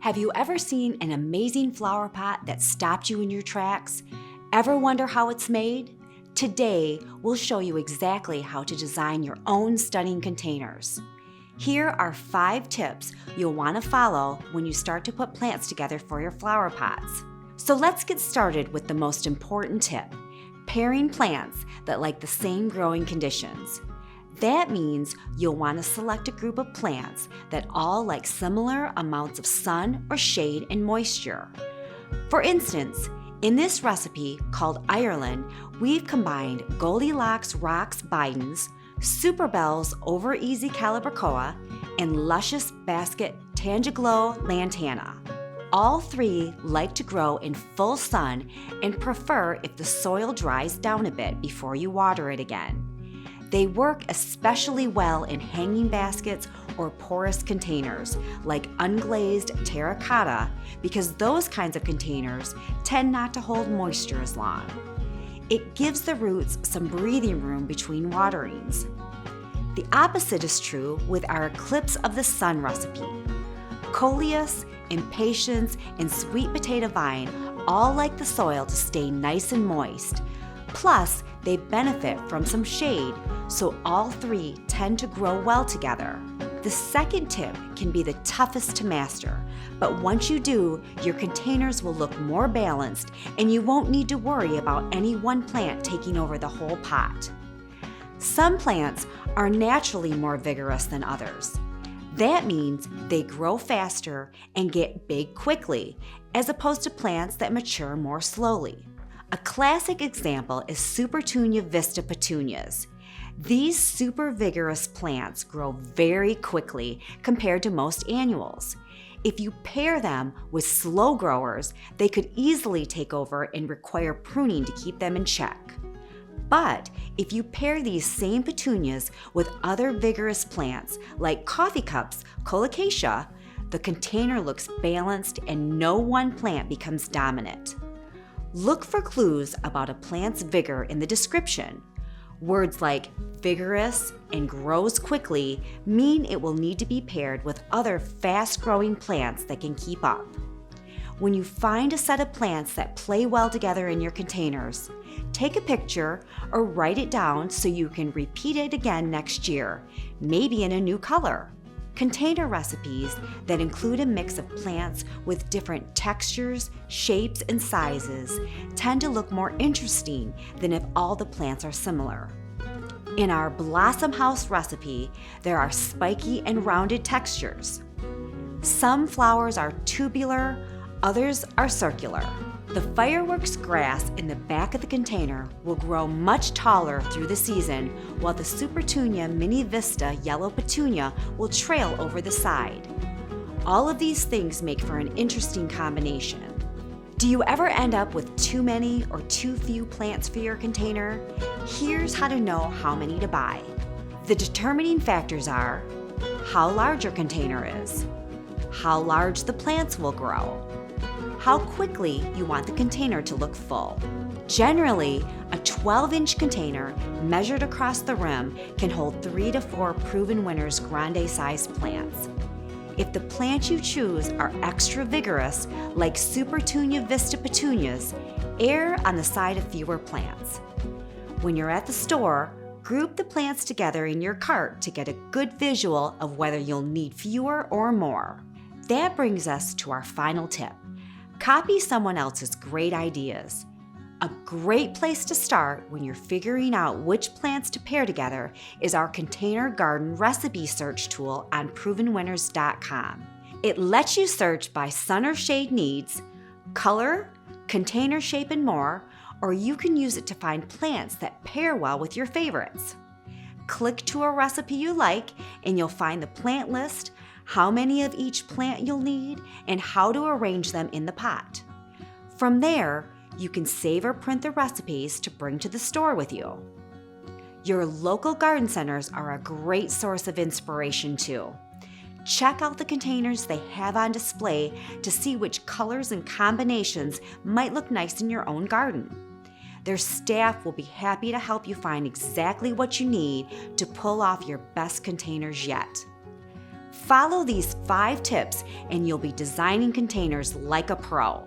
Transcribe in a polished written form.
Have you ever seen an amazing flower pot that stopped you in your tracks? Ever wonder how it's made? Today, we'll show you exactly how to design your own stunning containers. Here are 5 tips you'll want to follow when you start to put plants together for your flower pots. So let's get started with the most important tip: pairing plants that like the same growing conditions. That means you'll want to select a group of plants that all like similar amounts of sun or shade and moisture. For instance, in this recipe called Ireland, we've combined Goldilocks Rocks Bidens, Super Bells Over Easy Calibrachoa, and Luscious Basket Tangiglow Lantana. All 3 like to grow in full sun and prefer if the soil dries down a bit before you water it again. They work especially well in hanging baskets or porous containers like unglazed terracotta because those kinds of containers tend not to hold moisture as long. It gives the roots some breathing room between waterings. The opposite is true with our Eclipse of the Sun recipe. Coleus, Impatiens, and Sweet Potato Vine all like the soil to stay nice and moist. Plus, they benefit from some shade, so all 3 tend to grow well together. The second tip can be the toughest to master, but once you do, your containers will look more balanced and you won't need to worry about any one plant taking over the whole pot. Some plants are naturally more vigorous than others. That means they grow faster and get big quickly, as opposed to plants that mature more slowly. A classic example is Supertunia Vista petunias. These super vigorous plants grow very quickly compared to most annuals. If you pair them with slow growers, they could easily take over and require pruning to keep them in check. But if you pair these same petunias with other vigorous plants like coffee cups, colocasia, the container looks balanced and no one plant becomes dominant. Look for clues about a plant's vigor in the description. Words like vigorous and grows quickly mean it will need to be paired with other fast-growing plants that can keep up. When you find a set of plants that play well together in your containers, take a picture or write it down so you can repeat it again next year, maybe in a new color. Container recipes that include a mix of plants with different textures, shapes, and sizes tend to look more interesting than if all the plants are similar. In our Blossom House recipe, there are spiky and rounded textures. Some flowers are tubular, others are circular. The fireworks grass in the back of the container will grow much taller through the season, while the Supertunia Mini Vista Yellow Petunia will trail over the side. All of these things make for an interesting combination. Do you ever end up with too many or too few plants for your container? Here's how to know how many to buy. The determining factors are how large your container is, how large the plants will grow, how quickly you want the container to look full. Generally, a 12-inch container measured across the rim can hold 3 to 4 Proven Winners grande-sized plants. If the plants you choose are extra vigorous, like Supertunia Vista petunias, err on the side of fewer plants. When you're at the store, group the plants together in your cart to get a good visual of whether you'll need fewer or more. That brings us to our final tip. Copy someone else's great ideas. A great place to start when you're figuring out which plants to pair together is our Container Garden Recipe Search tool on ProvenWinners.com. It lets you search by sun or shade needs, color, container shape, and more, or you can use it to find plants that pair well with your favorites. Click to a recipe you like and you'll find the plant list, how many of each plant you'll need, and how to arrange them in the pot. From there, you can save or print the recipes to bring to the store with you. Your local garden centers are a great source of inspiration too. Check out the containers they have on display to see which colors and combinations might look nice in your own garden. Their staff will be happy to help you find exactly what you need to pull off your best containers yet. Follow these 5 tips and you'll be designing containers like a pro.